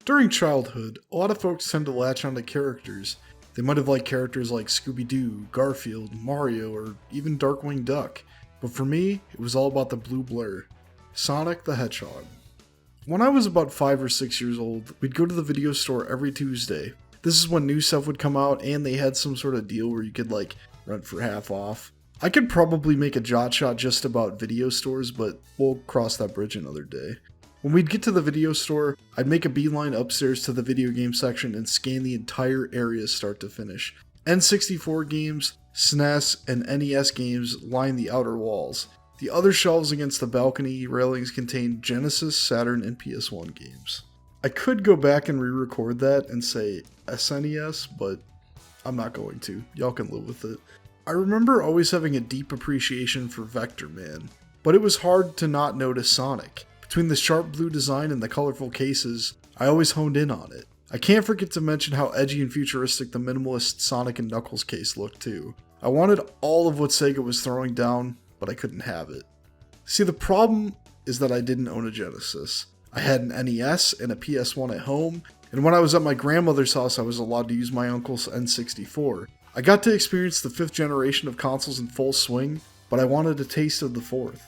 During childhood, a lot of folks tend to latch onto characters. They might have liked characters like Scooby-Doo, Garfield, Mario, or even Darkwing Duck. But for me, it was all about the blue blur. Sonic the Hedgehog. When I was about 5 or 6 years old, we'd go to the video store every Tuesday. This is when new stuff would come out and they had some sort of deal where you could rent for half off. I could probably make a j0tsh0t just about video stores, but we'll cross that bridge another day. When we'd get to the video store, I'd make a beeline upstairs to the video game section and scan the entire area start to finish. N64 games, SNES, and NES games line the outer walls. The other shelves against the balcony railings contained Genesis, Saturn, and PS1 games. I could go back and re-record that and say SNES, but I'm not going to. Y'all can live with it. I remember always having a deep appreciation for Vector Man, but it was hard to not notice Sonic. Between the sharp blue design and the colorful cases, I always honed in on it. I can't forget to mention how edgy and futuristic the minimalist Sonic and Knuckles case looked too. I wanted all of what Sega was throwing down, but I couldn't have it. See, the problem is that I didn't own a Genesis. I had an NES and a PS1 at home, and when I was at my grandmother's house I was allowed to use my uncle's N64. I got to experience the 5th generation of consoles in full swing, but I wanted a taste of the 4th.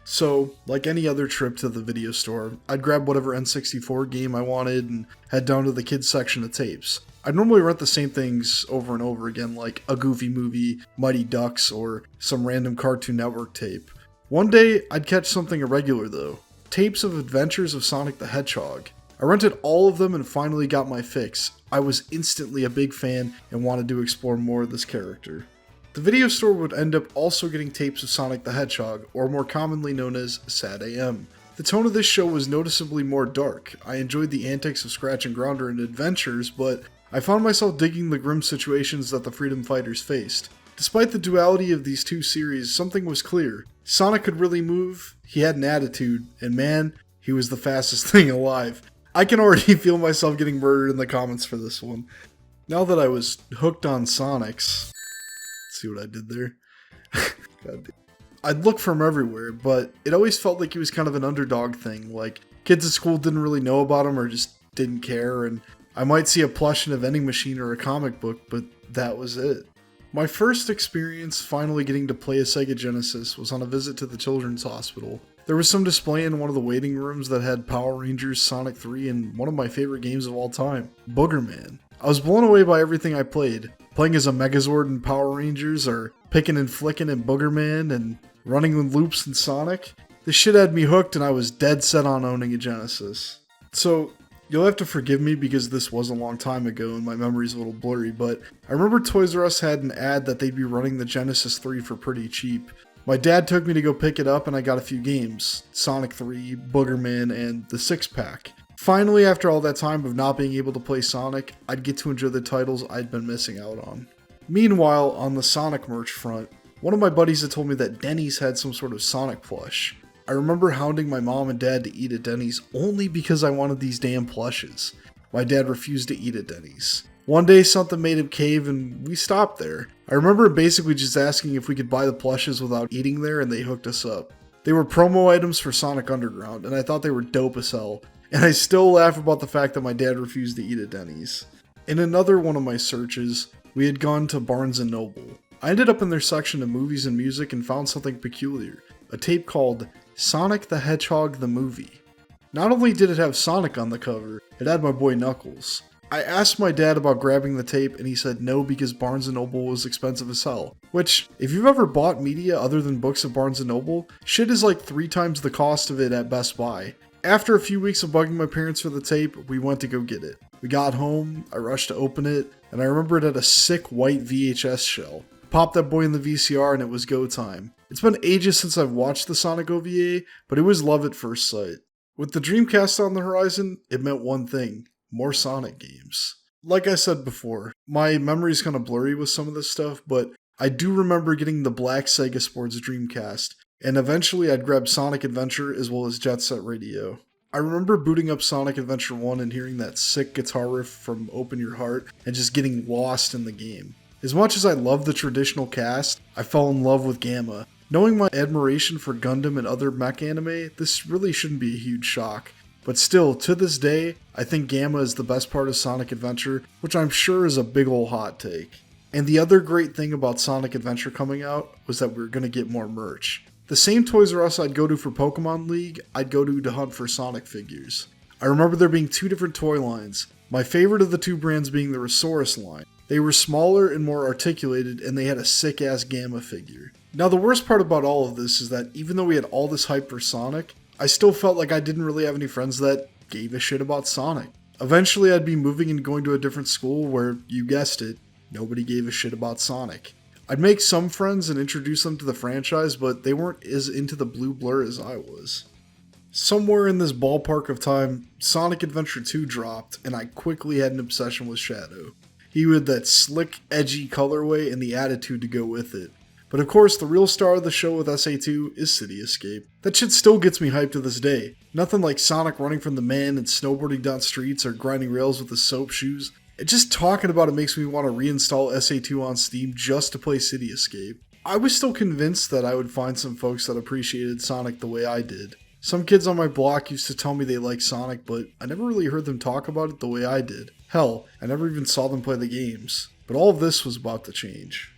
So, like any other trip to the video store, I'd grab whatever N64 game I wanted and head down to the kids section of tapes. I'd normally rent the same things over and over again, like a Goofy movie, Mighty Ducks, or some random Cartoon Network tape. One day, I'd catch something irregular though. Tapes of Adventures of Sonic the Hedgehog. I rented all of them and finally got my fix. I was instantly a big fan and wanted to explore more of this character. The video store would end up also getting tapes of Sonic the Hedgehog, or more commonly known as Sad AM. The tone of this show was noticeably more dark. I enjoyed the antics of Scratch and Grounder and Adventures, but I found myself digging the grim situations that the freedom fighters faced. Despite the duality of these two series, something was clear. Sonic could really move, he had an attitude, and man, he was the fastest thing alive. I can already feel myself getting murdered in the comments for this one. Now that I was hooked on Sonics... See what I did there? God. I'd look for him everywhere, but it always felt like he was kind of an underdog thing, like kids at school didn't really know about him or just didn't care, and I might see a plush in a vending machine or a comic book, but that was it. My first experience finally getting to play a Sega Genesis was on a visit to the Children's Hospital. There was some display in one of the waiting rooms that had Power Rangers, Sonic 3, and one of my favorite games of all time, Booger Man. I was blown away by everything I played. Playing as a Megazord in Power Rangers, or picking and flicking in Booger Man, and running in loops in Sonic. This shit had me hooked and I was dead set on owning a Genesis. So, you'll have to forgive me because this was a long time ago and my memory's a little blurry, but I remember Toys R Us had an ad that they'd be running the Genesis 3 for pretty cheap. My dad took me to go pick it up and I got a few games, Sonic 3, Booger Man, and the 6-pack. Finally, after all that time of not being able to play Sonic, I'd get to enjoy the titles I'd been missing out on. Meanwhile, on the Sonic merch front, one of my buddies had told me that Denny's had some sort of Sonic plush. I remember hounding my mom and dad to eat at Denny's only because I wanted these damn plushes. My dad refused to eat at Denny's. One day something made him cave and we stopped there. I remember basically just asking if we could buy the plushes without eating there and they hooked us up. They were promo items for Sonic Underground and I thought they were dope as hell. And I still laugh about the fact that my dad refused to eat at Denny's. In another one of my searches, we had gone to Barnes & Noble. I ended up in their section of movies and music and found something peculiar, a tape called Sonic the Hedgehog the Movie. Not only did it have Sonic on the cover, it had my boy Knuckles. I asked my dad about grabbing the tape and he said no because Barnes & Noble was expensive as hell. Which, if you've ever bought media other than books at Barnes & Noble, shit is like 3 times the cost of it at Best Buy. After a few weeks of bugging my parents for the tape, we went to go get it. We got home, I rushed to open it, and I remember it had a sick white VHS shell. Popped that boy in the VCR and it was go time. It's been ages since I've watched the Sonic OVA, but it was love at first sight. With the Dreamcast on the horizon, it meant one thing: more Sonic games. Like I said before, my memory's kind of blurry with some of this stuff, but I do remember getting the black Sega Sports Dreamcast, and eventually I'd grab Sonic Adventure as well as Jet Set Radio. I remember booting up Sonic Adventure 1 and hearing that sick guitar riff from Open Your Heart and just getting lost in the game. As much as I love the traditional cast, I fell in love with Gamma. Knowing my admiration for Gundam and other mech anime, this really shouldn't be a huge shock. But still, to this day, I think Gamma is the best part of Sonic Adventure, which I'm sure is a big ol' hot take. And the other great thing about Sonic Adventure coming out was that we were going to get more merch. The same Toys R Us I'd go to for Pokemon League, I'd go to hunt for Sonic figures. I remember there being two different toy lines, my favorite of the two brands being the Resource line. They were smaller and more articulated, and they had a sick-ass Gamma figure. Now the worst part about all of this is that even though we had all this hype for Sonic, I still felt like I didn't really have any friends that gave a shit about Sonic. Eventually I'd be moving and going to a different school where, you guessed it, nobody gave a shit about Sonic. I'd make some friends and introduce them to the franchise, but they weren't as into the blue blur as I was. Somewhere in this ballpark of time, Sonic Adventure 2 dropped, and I quickly had an obsession with Shadow. He had that slick, edgy colorway and the attitude to go with it. But of course, the real star of the show with SA2 is City Escape. That shit still gets me hyped to this day. Nothing like Sonic running from the man and snowboarding down streets or grinding rails with his soap shoes. Just talking about it makes me want to reinstall SA2 on Steam just to play City Escape. I was still convinced that I would find some folks that appreciated Sonic the way I did. Some kids on my block used to tell me they liked Sonic, but I never really heard them talk about it the way I did. Hell, I never even saw them play the games. But all of this was about to change.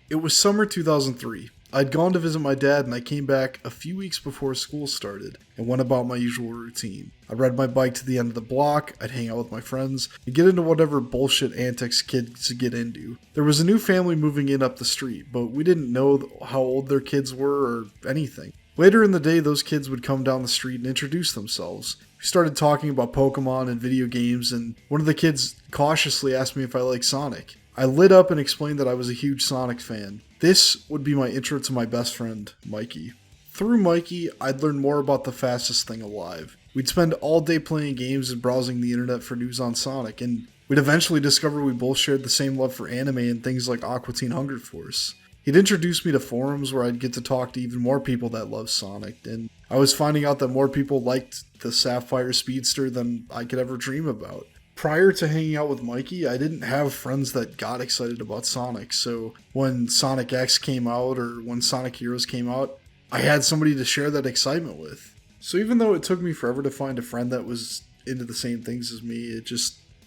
It was summer 2003. I'd gone to visit my dad and I came back a few weeks before school started and went about my usual routine. I'd ride my bike to the end of the block, I'd hang out with my friends, and get into whatever bullshit antics kids get into. There was a new family moving in up the street, but we didn't know how old their kids were or anything. Later in the day, those kids would come down the street and introduce themselves. We started talking about Pokemon and video games, and one of the kids cautiously asked me if I liked Sonic. I lit up and explained that I was a huge Sonic fan. This would be my intro to my best friend, Mikey. Through Mikey, I'd learn more about the fastest thing alive. We'd spend all day playing games and browsing the internet for news on Sonic, and we'd eventually discover we both shared the same love for anime and things like Aqua Teen Hunger Force. He'd introduced me to forums where I'd get to talk to even more people that love Sonic, and I was finding out that more people liked the Sapphire Speedster than I could ever dream about. Prior to hanging out with Mikey, I didn't have friends that got excited about Sonic, so when Sonic X came out or when Sonic Heroes came out, I had somebody to share that excitement with. So even though it took me forever to find a friend that was into the same things as me, it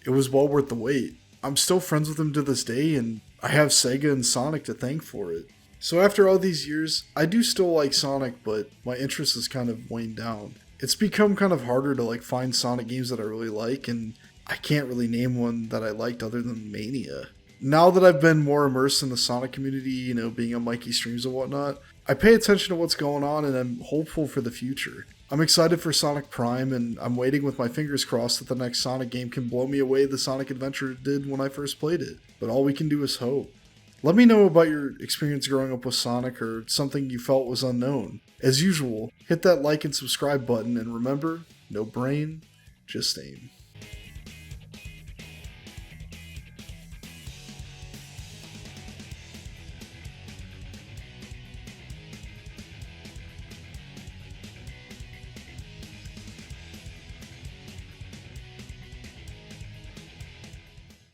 was well worth the wait. I'm still friends with him to this day, and I have Sega and Sonic to thank for it. So after all these years, I do still like Sonic, but my interest has kind of waned down. It's become kind of harder to find Sonic games that I really like, and I can't really name one that I liked other than Mania. Now that I've been more immersed in the Sonic community, being on Mikey streams and whatnot, I pay attention to what's going on and I'm hopeful for the future. I'm excited for Sonic Prime and I'm waiting with my fingers crossed that the next Sonic game can blow me away the Sonic Adventure did when I first played it. But all we can do is hope. Let me know about your experience growing up with Sonic or something you felt was unknown. As usual, hit that like and subscribe button and remember, no brain, just aim.